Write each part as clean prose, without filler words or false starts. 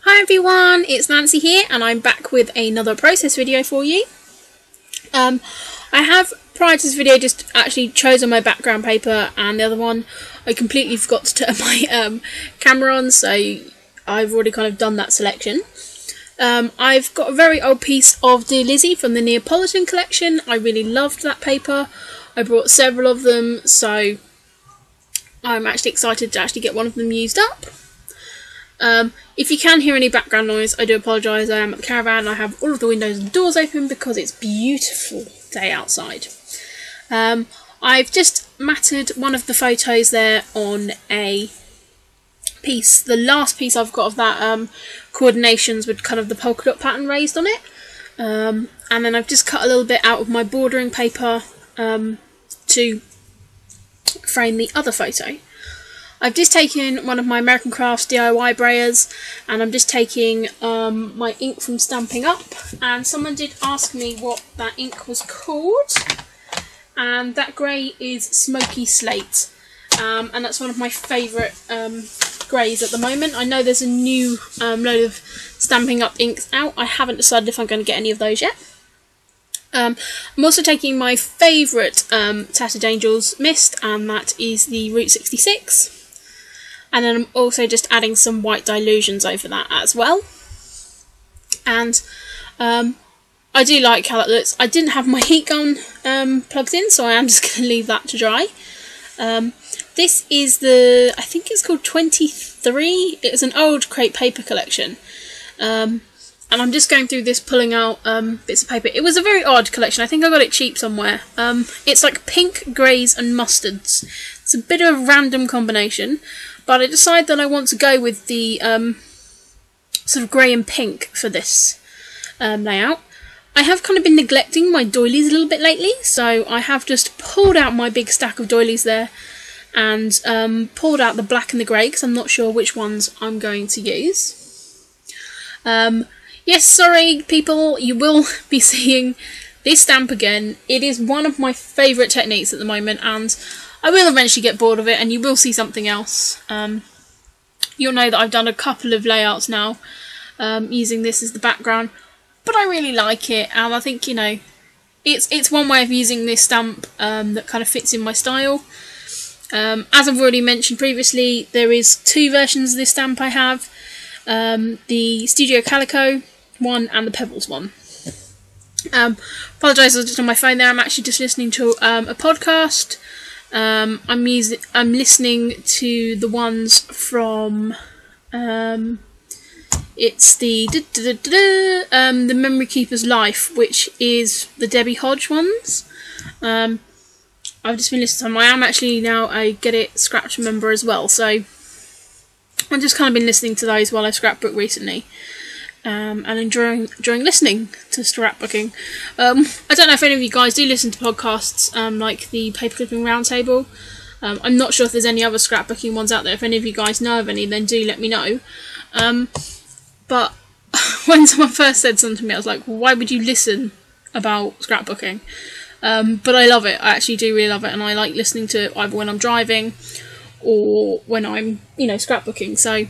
Hi everyone, it's Nancy here and I'm back with another process video for you. I have, prior to this video, just actually chosen my background paper, and the other one I completely forgot to turn my camera on, so I've already kind of done that selection. I've got a very old piece of Dear Lizzie from the Neapolitan collection. I really loved that paper. I brought several of them, so I'm actually excited to actually get one of them used up. If you can hear any background noise, I do apologise. I am at the caravan. I have all of the windows and doors open because it's a beautiful day outside. I've just matted one of the photos there on a piece, the last piece I've got of that coordinations with kind of the polka dot pattern raised on it, and then I've just cut a little bit out of my bordering paper to frame the other photo. I've just taken one of my American Crafts DIY brayers, and I'm just taking my ink from Stampin' Up, and someone did ask me what that ink was called, and that grey is Smoky Slate, and that's one of my favourite greys at the moment. I know there's a new load of Stampin' Up inks out. I haven't decided if I'm going to get any of those yet. I'm also taking my favourite Tattered Angels mist, and that is the Route 66. And then I'm also just adding some white dilutions over that as well. And I do like how that looks. I didn't have my heat gun plugged in, so I am just going to leave that to dry. This is the, I think it's called 23. It's an old crepe paper collection. And I'm just going through this, pulling out bits of paper. It was a very odd collection. I think I got it cheap somewhere. It's like pink, greys and mustards. It's a bit of a random combination, but I decided that I want to go with the sort of grey and pink for this layout. I have kind of been neglecting my doilies a little bit lately, so I have just pulled out my big stack of doilies there and pulled out the black and the grey, because I'm not sure which ones I'm going to use. Yes, sorry people, you will be seeing this stamp again. It is one of my favourite techniques at the moment, and I will eventually get bored of it and you will see something else. You'll know that I've done a couple of layouts now using this as the background, but I really like it, and I think, you know, it's one way of using this stamp that kind of fits in my style. As I've already mentioned previously, there is two versions of this stamp I have. The Studio Calico one and the Pebbles one. Apologise, I was just on my phone there. I'm actually just listening to a podcast. I'm listening to the ones from it's the Memory Keeper's Life, which is the Debbie Hodge ones. I've just been listening to them. I am actually now a Get It Scratch member as well, so I've just kind of been listening to those while I scrapbook recently, and enjoying listening to scrapbooking. I don't know if any of you guys do listen to podcasts like the Paperclipping Roundtable. I'm not sure if there's any other scrapbooking ones out there. If any of you guys know of any, then do let me know. But when someone first said something to me, I was like, well, why would you listen about scrapbooking? But I love it. I actually do really love it, and I like listening to it either when I'm driving or when I'm, you know, scrapbooking. So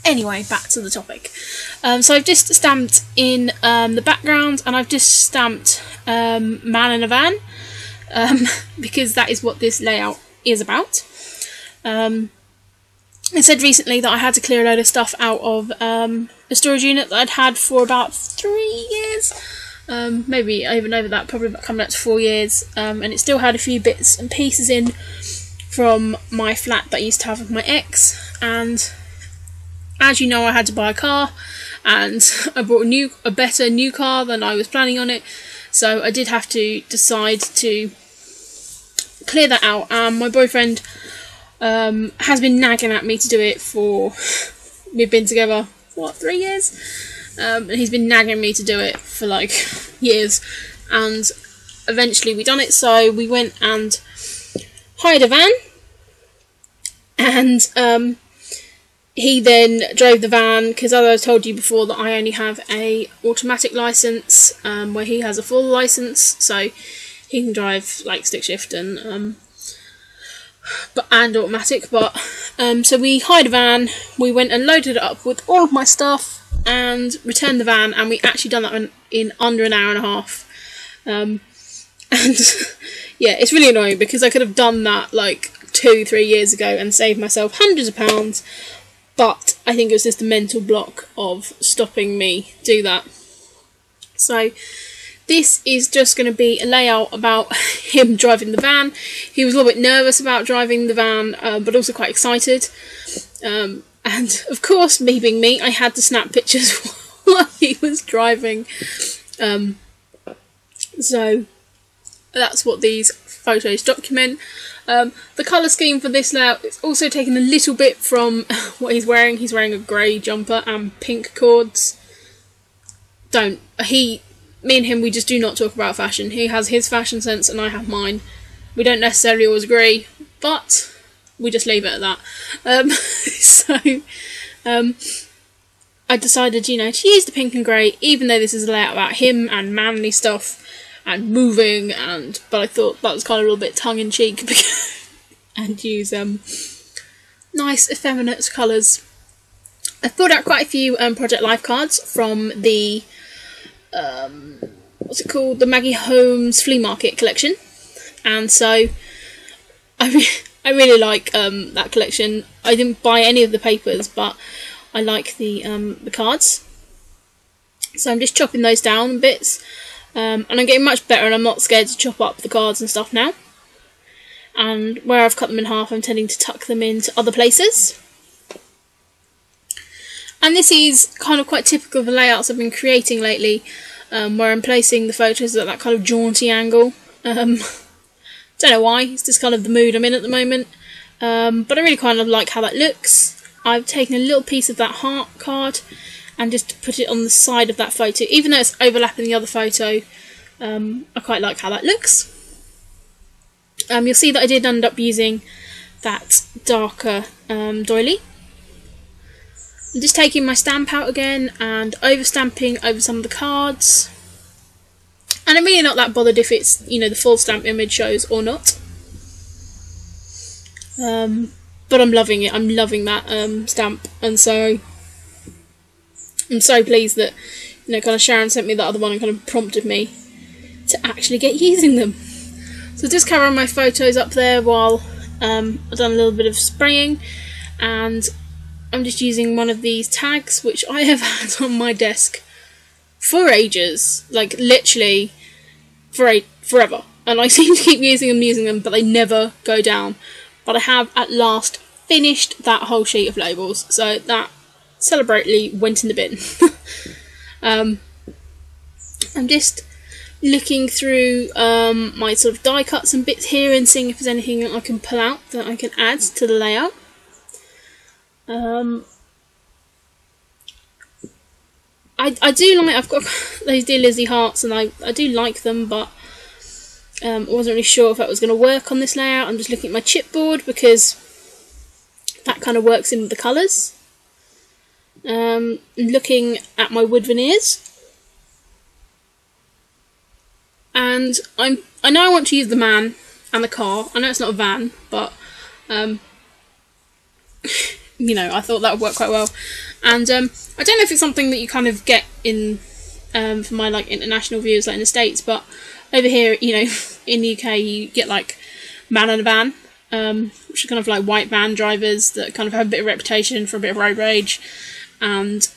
anyway, back to the topic. So I've just stamped in the background, and I've just stamped man in a van, because that is what this layout is about. I said recently that I had to clear a load of stuff out of a storage unit that I'd had for about 3 years. Maybe even over that, probably about coming up to 4 years, and it still had a few bits and pieces in from my flat that I used to have with my ex. And as you know, I had to buy a car, and I bought a better new car than I was planning on it, so I did have to decide to clear that out. My boyfriend has been nagging at me to do it for, we've been together, what, 3 years? And he's been nagging me to do it for like years, and eventually we done it. So we went and hired a van, and he then drove the van, because as I told you before that I only have a automatic licence, where he has a full licence, so he can drive like stick shift and and automatic. But so we hired a van, we went and loaded it up with all of my stuff and returned the van, and we actually done that in under an hour and a half. And yeah, it's really annoying because I could have done that like 2-3 years ago and saved myself hundreds of pounds, but I think it was just a mental block of stopping me do that. So this is just going to be a layout about him driving the van. He was a little bit nervous about driving the van, but also quite excited. And of course, me being me, I had to snap pictures while he was driving. So that's what these photos document. The colour scheme for this layout is also taken a little bit from what he's wearing. He's wearing a grey jumper and pink cords. Me and him, we just do not talk about fashion. He has his fashion sense and I have mine. We don't necessarily always agree, but we just leave it at that. I decided, to use the pink and grey, even though this is a layout about him and manly stuff and moving, but I thought that was kind of a little bit tongue-in-cheek and use nice effeminate colours. I pulled out quite a few Project Life cards from the what's it called, the Maggie Holmes flea market collection, and so I really like that collection. I didn't buy any of the papers, but I like the cards, so I'm just chopping those down in bits, and I'm getting much better and I'm not scared to chop up the cards and stuff now, and where I've cut them in half I'm tending to tuck them into other places. And this is kind of quite typical of the layouts I've been creating lately, where I'm placing the photos at that kind of jaunty angle. Don't know why, it's just kind of the mood I'm in at the moment, but I really kind of like how that looks. I've taken a little piece of that heart card and just put it on the side of that photo, even though it's overlapping the other photo. I quite like how that looks. You'll see that I did end up using that darker doily. I'm just taking my stamp out again and over-stamping over some of the cards. And I'm really not that bothered if it's, the full stamp image shows or not. But I'm loving it. I'm loving that stamp. And so I'm so pleased that, kind of Sharon sent me that other one and kind of prompted me to actually get using them. So just covering my photos up there while I've done a little bit of spraying, and I'm just using one of these tags which I have had on my desk for ages, like literally forever, and I seem to keep using them, but they never go down. But I have at last finished that whole sheet of labels, so that celebrately went in the bin. I'm just looking through my sort of die cuts and bits here and seeing if there's anything that I can pull out that I can add to the layout. I do like, I've got those Dear Lizzie hearts and I do like them, but I wasn't really sure if that was going to work on this layout. I'm just looking at my chipboard because that kind of works in with the colours. Looking at my wood veneers, and I know I want to use the man and the car. I know it's not a van, but I thought that would work quite well. And I don't know if it's something that you kind of get in for my international viewers in the States, but over here, in the UK, you get man and a van, which are kind of like white van drivers that kind of have a bit of reputation for a bit of road rage, and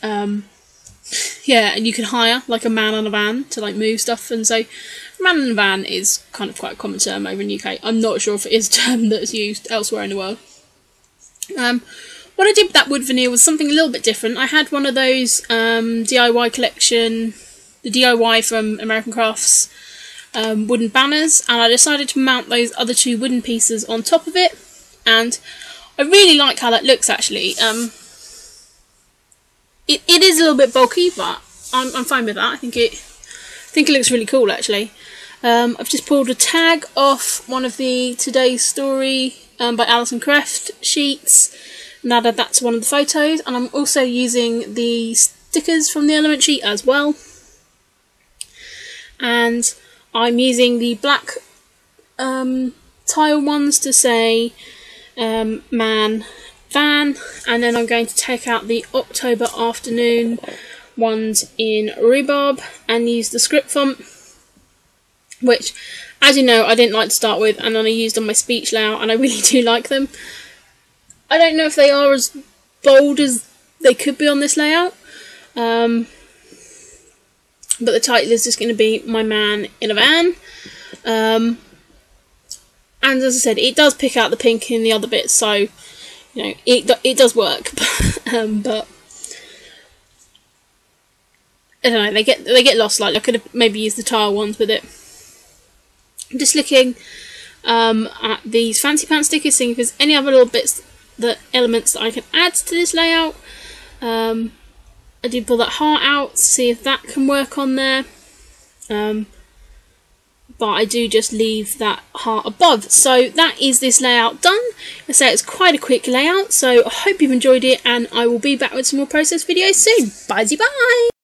yeah, and you can hire a man on a van to move stuff, and so man in a van is kind of quite a common term over in the UK. I'm not sure if it is a term that's used elsewhere in the world. What I did with that wood veneer was something a little bit different. I had one of those DIY collection, the DIY from American Crafts wooden banners, and I decided to mount those other two wooden pieces on top of it, and I really like how that looks actually. It is a little bit bulky, but I'm fine with that. I think it looks really cool actually. I've just pulled a tag off one of the Today's Story by Alison Creft sheets and added that to one of the photos, and I'm also using the stickers from the element sheet as well, and I'm using the black tile ones to say man van, and then I'm going to take out the October afternoon ones in rhubarb and use the script font, which, as you know, I didn't like to start with, and then I used on my speech layout, and I really do like them. I don't know if they are as bold as they could be on this layout, but the title is just going to be My Man in a Van. And as I said, it does pick out the pink in the other bits, so you know it does work. But I don't know, they get lost slightly. I could have maybe used the tile ones with it. I'm just looking at these fancy pants stickers, seeing if there's any other little bits, elements that I can add to this layout. I did pull that heart out to see if that can work on there. But I do just leave that heart above. So that is this layout done. I say it's quite a quick layout, so I hope you've enjoyed it, and I will be back with some more process videos soon. Bye-bye!